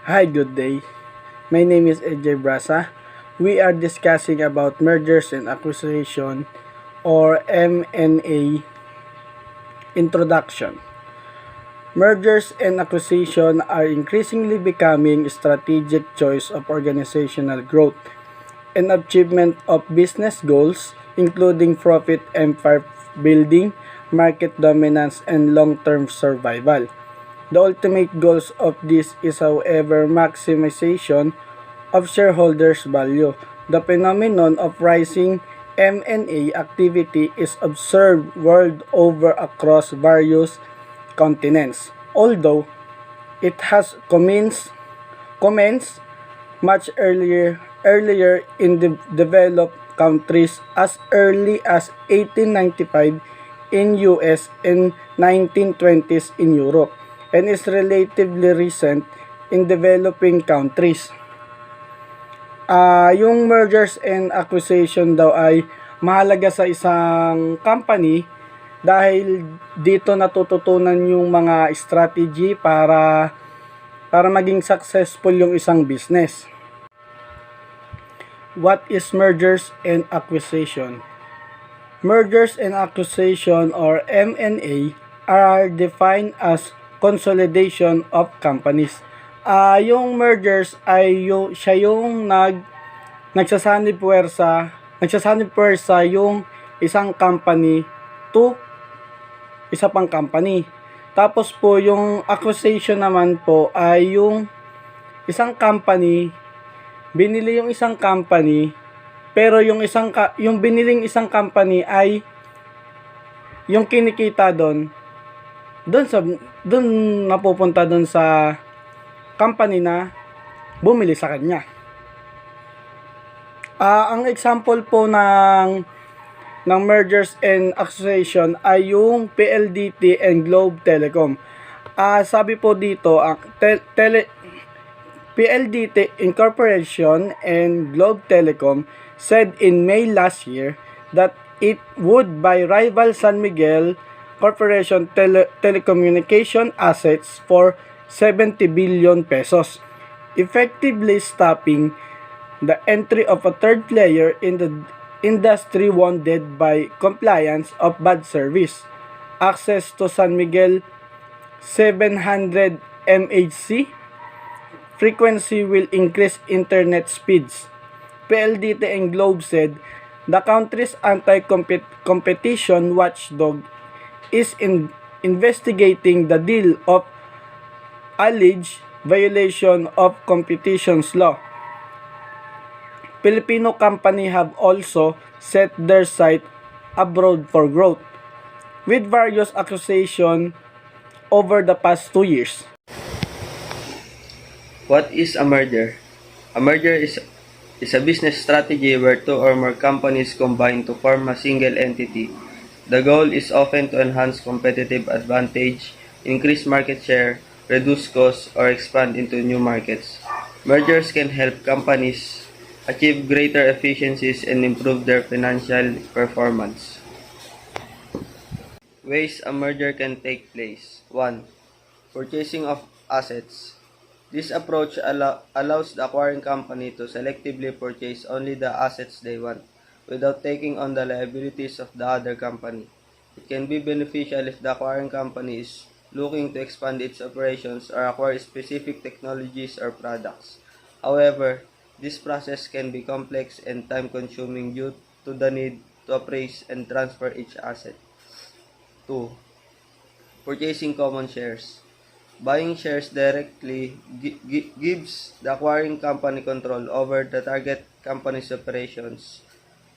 Hi, good day. My name is AJ Brasa. We are discussing about mergers and acquisition or M&A introduction. Mergers and acquisition are increasingly becoming a strategic choice of organizational growth and achievement of business goals, including profit empire building, market dominance, and long-term survival. The ultimate goals of this is, however, maximization of shareholders' value. The phenomenon of rising M&A activity is observed world over across various continents, although it has commenced much earlier in the developed countries as early as 1895 in US and 1920s in Europe, and is relatively recent in developing countries. Yung mergers and acquisition daw ay mahalaga sa isang company dahil dito natututunan yung mga strategy para maging successful yung isang business. What is mergers and acquisition? Mergers and acquisition or M&A are defined as consolidation of companies. Yung mergers ay siya yung nagsasanib puwersa yung isang company to isa pang company. Tapos po yung acquisition naman po ay yung isang company binili yung isang company, pero yung biniling isang company ay yung kinikita doon napupunta doon sa company na bumili sa kanya. Ang example po ng mergers and acquisition ay yung PLDT and Globe Telecom. Sabi po dito, PLDT Incorporation and Globe Telecom said in May last year that it would buy rival San Miguel Corporation telecommunication assets for 70 billion pesos, effectively stopping the entry of a third player in the industry wounded by compliance of bad service, access to San Miguel 700 MHz frequency will increase internet speeds. PLDT and Globe said the country's anti-competition watchdog is investigating the deal of alleged violation of competition's law. Filipino companies have also set their sight abroad for growth, with various acquisitions over the past 2 years. What is a merger? A merger is a business strategy where two or more companies combine to form a single entity. The goal is often to enhance competitive advantage, increase market share, reduce costs, or expand into new markets. Mergers can help companies achieve greater efficiencies and improve their financial performance. Ways a merger can take place. 1. Purchasing of assets. This approach allows the acquiring company to selectively purchase only the assets they want, without taking on the liabilities of the other company. It can be beneficial if the acquiring company is looking to expand its operations or acquire specific technologies or products. However, this process can be complex and time-consuming due to the need to appraise and transfer each asset. 2. Purchasing common shares. Buying shares directly gives the acquiring company control over the target company's operations,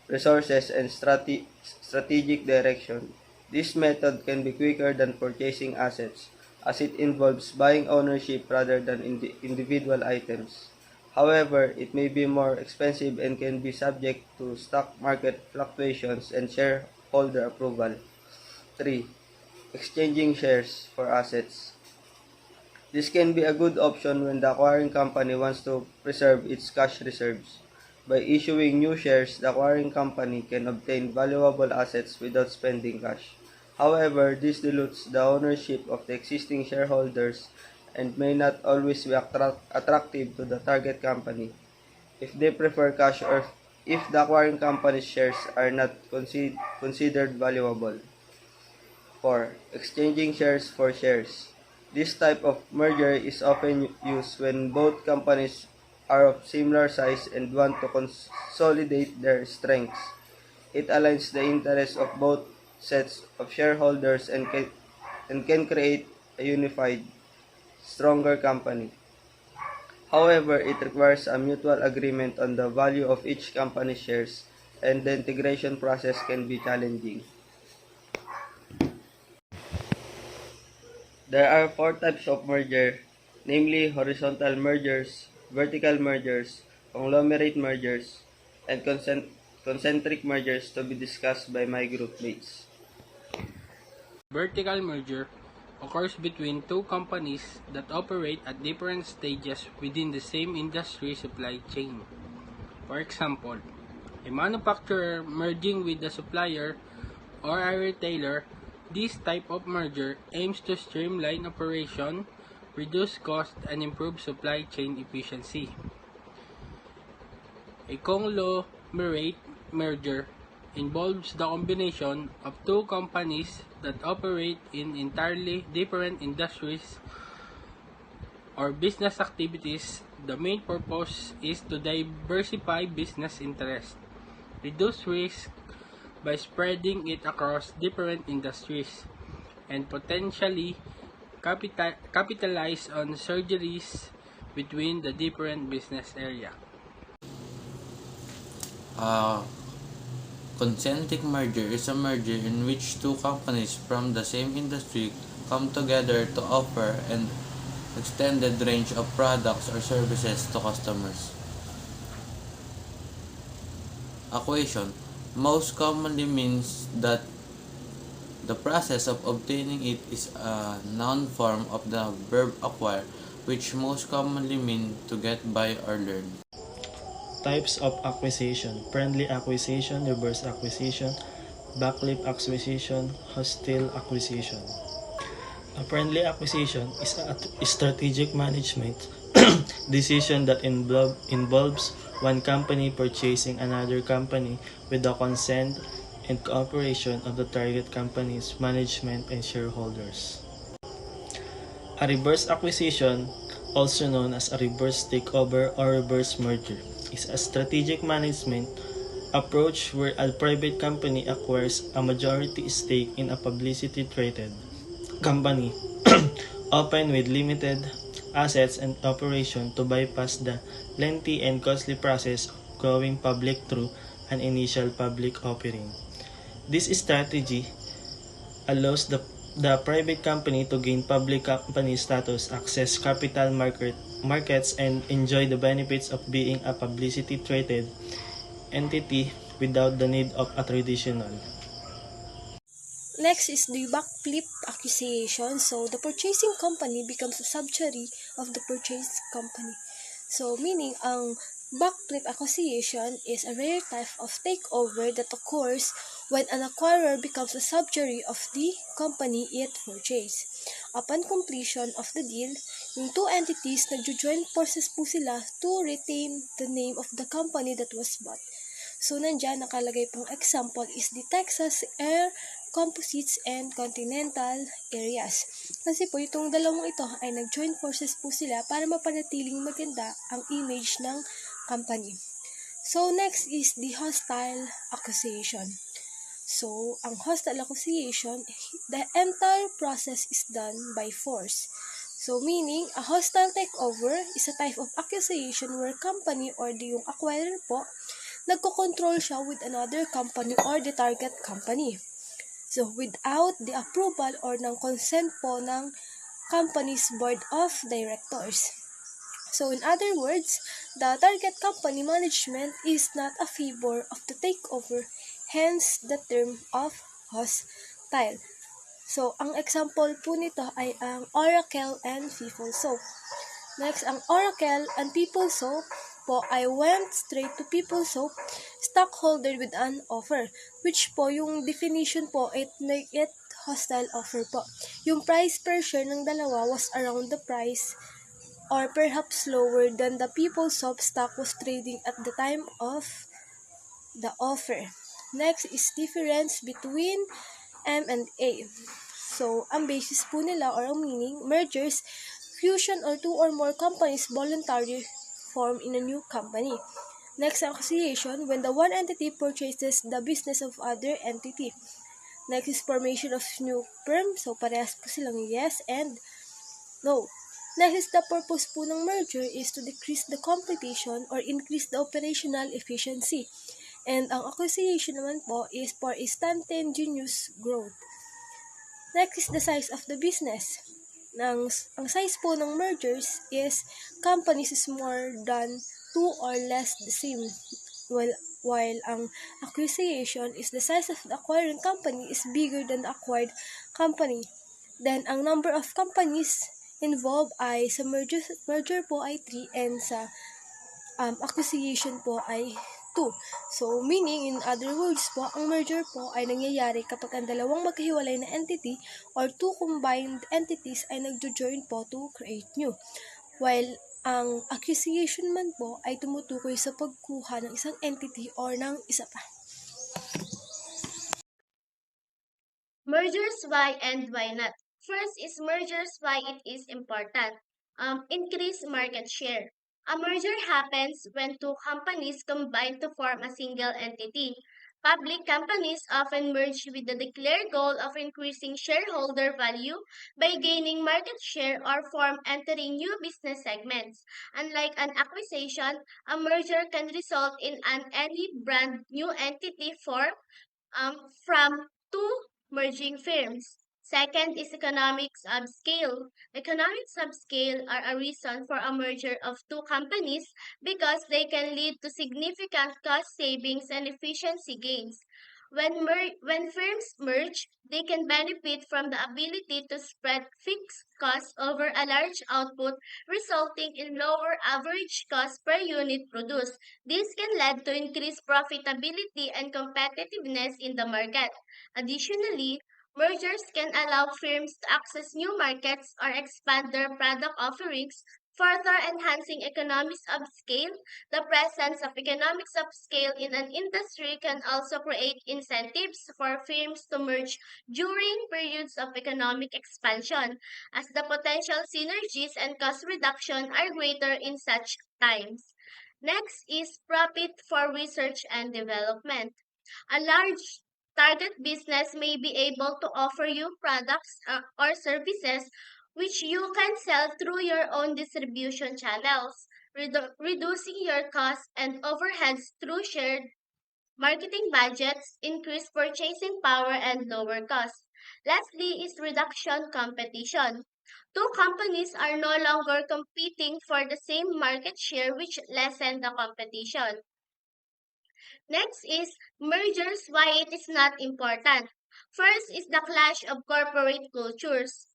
resources, and strategic direction. This method can be quicker than purchasing assets, as it involves buying ownership rather than individual items. However, it may be more expensive and can be subject to stock market fluctuations and shareholder approval. 3. Exchanging shares for assets. This can be a good option when the acquiring company wants to preserve its cash reserves. By issuing new shares, the acquiring company can obtain valuable assets without spending cash. However, this dilutes the ownership of the existing shareholders and may not always be attractive to the target company if they prefer cash or if the acquiring company's shares are not considered valuable. 4. Exchanging shares for shares. This type of merger is often used when both companies are of similar size and want to consolidate their strengths. It aligns the interests of both sets of shareholders and can create a unified, stronger company. However, it requires a mutual agreement on the value of each company's shares, and the integration process can be challenging. There are four types of merger, namely horizontal mergers, vertical mergers, conglomerate mergers, and concentric mergers to be discussed by my group mates. Vertical merger occurs between two companies that operate at different stages within the same industry supply chain. For example, a manufacturer merging with a supplier or a retailer. This type of merger aims to streamline operation, reduce cost, and improve supply chain efficiency. A conglomerate merger involves the combination of two companies that operate in entirely different industries or business activities. The main purpose is to diversify business interests, reduce risk by spreading it across different industries, and potentially capitalize on synergies between the different business areas. A concentric merger is a merger in which two companies from the same industry come together to offer an extended range of products or services to customers. Acquisition most commonly means that the process of obtaining it is a noun form of the verb acquire, which most commonly mean to get, buy, or learn. Types of acquisition: friendly acquisition, reverse acquisition, backlip acquisition, hostile acquisition. A friendly acquisition is a strategic management decision that involves one company purchasing another company with the consent and cooperation of the target company's management and shareholders. A reverse acquisition, also known as a reverse takeover or reverse merger, is a strategic management approach where a private company acquires a majority stake in a publicly traded company, often with limited assets and operation, to bypass the lengthy and costly process of going public through an initial public offering. This strategy allows the private company to gain public company status, access markets, and enjoy the benefits of being a publicly traded entity without the need of a traditional. Next is the backflip accusation. So the purchasing company becomes a subsidiary of the purchased company. So meaning ang backflip accusation is a rare type of takeover that occurs when an acquirer becomes a subsidiary of the company it purchased. Upon completion of the deal, yung two entities nagjo-join forces po sila to retain the name of the company that was bought. So, nandyan nakalagay pong example is the Texas Air Composites and Continental Areas. Kasi po, itong dalawang ito ay nag-join forces po sila para mapanatiling maganda ang image ng company. So, next is the hostile accusation. So, ang hostile accusation, the entire process is done by force. So, meaning, a hostile takeover is a type of accusation where company or yung acquirer po nagko-control siya with another company or the target company. So, without the approval or ng consent po ng company's board of directors. So, in other words, the target company management is not a favor of the takeover, hence the term of hostile. So, ang example po nito ay ang Oracle and People Soap. Next, ang Oracle and People Soap po, I went straight to People Soap stockholder with an offer, which po yung definition po, it hostile offer po. Yung price per share ng dalawa was around the price or perhaps lower than the PeopleSoft stock was trading at the time of the offer. Next is difference between M and A. So, ang basis po nila or ang meaning, mergers, fusion or two or more companies voluntarily form in a new company. Next, acquisition, when the one entity purchases the business of other entity. Next is formation of new firm. So, parehas po silang yes and no. Next is the purpose po ng merger is to decrease the competition or increase the operational efficiency. And ang acquisition naman po is for instantaneous growth. Next is the size of the business. Ang size po ng mergers is companies is more than two or less the same. While ang acquisition is the size of the acquiring company is bigger than the acquired company. Then, ang number of companies involved ay sa merger po ay 3 and sa acquisition po ay 2. So, meaning, in other words po, ang merger po ay nangyayari kapag ang dalawang magkahiwalay na entity or two combined entities ay nagjo-join po to create new. While ang acquisition man po ay tumutukoy sa pagkuha ng isang entity or ng isa pa. Mergers, why and why not? First is mergers, why it is important. Increase market share. A merger happens when two companies combine to form a single entity. Public companies often merge with the declared goal of increasing shareholder value by gaining market share or form entering new business segments. Unlike an acquisition, a merger can result in any brand new entity formed from two merging firms. Second is economics of scale. Economics of scale are a reason for a merger of two companies because they can lead to significant cost savings and efficiency gains. When firms merge, they can benefit from the ability to spread fixed costs over a large output, resulting in lower average cost per unit produced. This can lead to increased profitability and competitiveness in the market. Additionally, mergers can allow firms to access new markets or expand their product offerings, further enhancing economies of scale. The presence of economics of scale in an industry can also create incentives for firms to merge during periods of economic expansion, as the potential synergies and cost reduction are greater in such times. Next is profit for research and development. A large target business may be able to offer you products or services which you can sell through your own distribution channels, reducing your costs and overheads through shared marketing budgets, increased purchasing power, and lower costs. Lastly is reduction competition. Two companies are no longer competing for the same market share, which lessen the competition. Next is mergers, why it is not important. First is the clash of corporate cultures.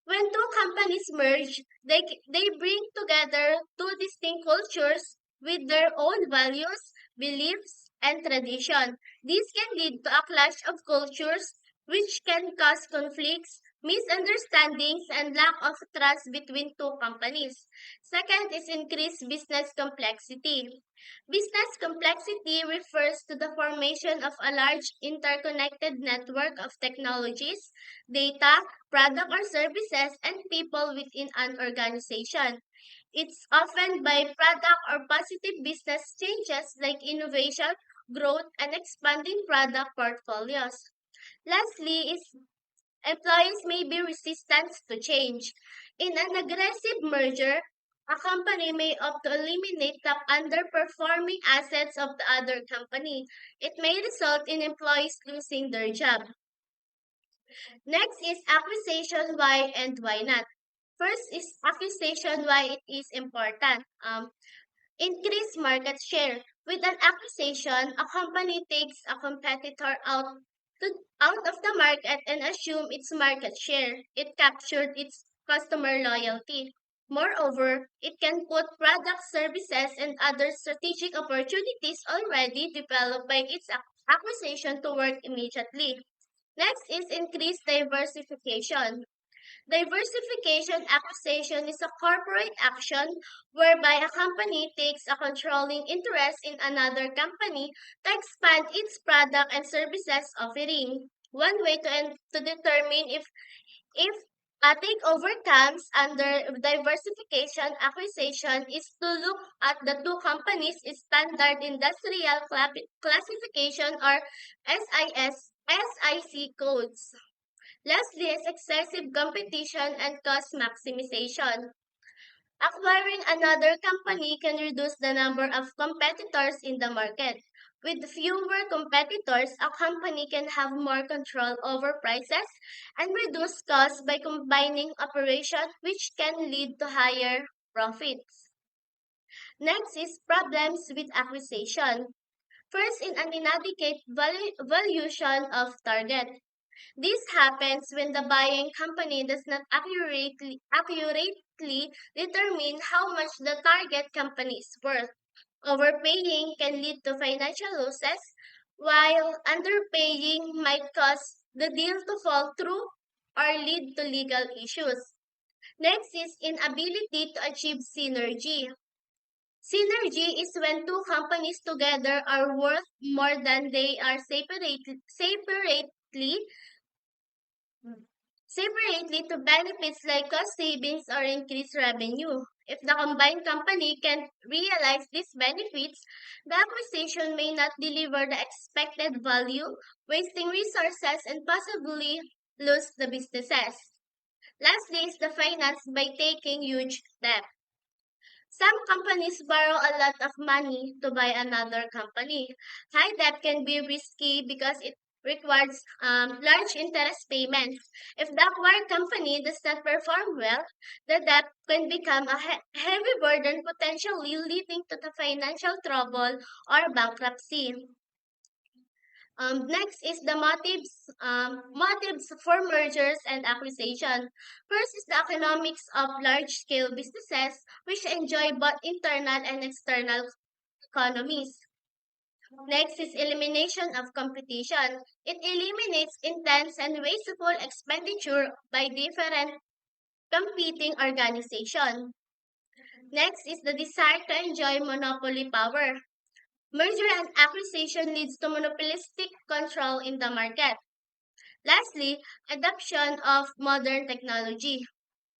When two companies merge, they bring together two distinct cultures with their own values, beliefs, and tradition. This can lead to a clash of cultures which can cause conflicts, misunderstandings, and lack of trust between two companies. Second is increased business complexity. Business complexity refers to the formation of a large interconnected network of technologies, data, product or services, and people within an organization. It's often by product or positive business changes like innovation, growth, and expanding product portfolios. Lastly, is employees may be resistant to change. In an aggressive merger, a company may opt to eliminate the underperforming assets of the other company. It may result in employees losing their job. Next is acquisition, why and why not. First is acquisition, why it is important. Increase market share. With an acquisition, a company takes a competitor out of the market and assume its market share. It captured its customer loyalty. Moreover, it can put products, services, and other strategic opportunities already developed by its acquisition to work immediately. Next is increased diversification. Diversification acquisition is a corporate action whereby a company takes a controlling interest in another company to expand its product and services offering. One way to determine if a takeover comes under diversification acquisition is to look at the two companies' standard industrial classification or SIC codes. Lastly is excessive competition and cost maximization. Acquiring another company can reduce the number of competitors in the market. With fewer competitors, a company can have more control over prices and reduce costs by combining operations, which can lead to higher profits. Next is problems with acquisition. First, in an inadequate valuation of target. This happens when the buying company does not accurately determine how much the target company is worth. Overpaying can lead to financial losses, while underpaying might cause the deal to fall through or lead to legal issues. Next is inability to achieve synergy. Synergy is when two companies together are worth more than they are separately to benefits like cost savings or increased revenue. If the combined company can't realize these benefits, the acquisition may not deliver the expected value, wasting resources and possibly lose the businesses. Lastly is the finance by taking huge debt. Some companies borrow a lot of money to buy another company. High debt can be risky because it requires large interest payments. If the acquired company does not perform well, the debt can become a heavy burden, potentially leading to the financial trouble or bankruptcy. Next is the motives for mergers and acquisition. First is the economics of large-scale businesses, which enjoy both internal and external economies. Next is elimination of competition. It eliminates intense and wasteful expenditure by different competing organizations. Next is the desire to enjoy monopoly power. Merger and acquisition leads to monopolistic control in the market. Lastly, adoption of modern technology.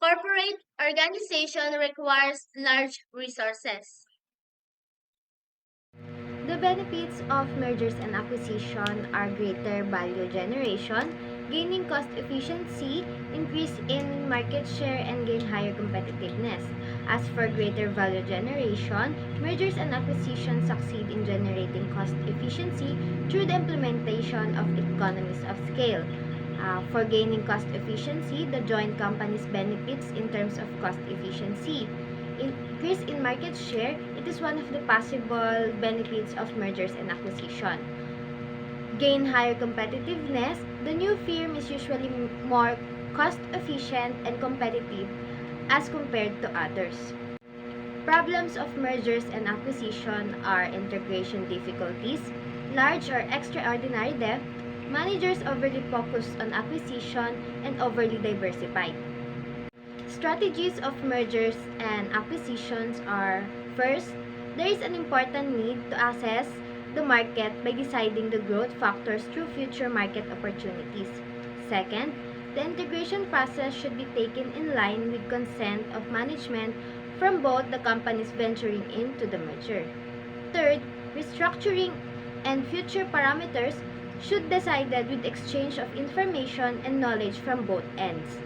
Corporate organization requires large resources. The benefits of mergers and acquisition are greater value generation, gaining cost efficiency, increase in market share, and gain higher competitiveness. As for greater value generation, mergers and acquisitions succeed in generating cost efficiency through the implementation of economies of scale. For gaining cost efficiency, the joint companies benefits in terms of cost efficiency. Increase in market share, it is one of the possible benefits of mergers and acquisition. Gain higher competitiveness, the new firm is usually more cost efficient and competitive as compared to others. Problems of mergers and acquisition are integration difficulties, large or extraordinary debt, managers overly focused on acquisition, and overly diversified. Strategies of mergers and acquisitions are: first, there is an important need to assess the market by deciding the growth factors through future market opportunities. Second, the integration process should be taken in line with consent of management from both the companies venturing into the merger. Third, restructuring and future parameters should be decided with exchange of information and knowledge from both ends.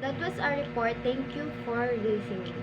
That was our report. Thank you for listening.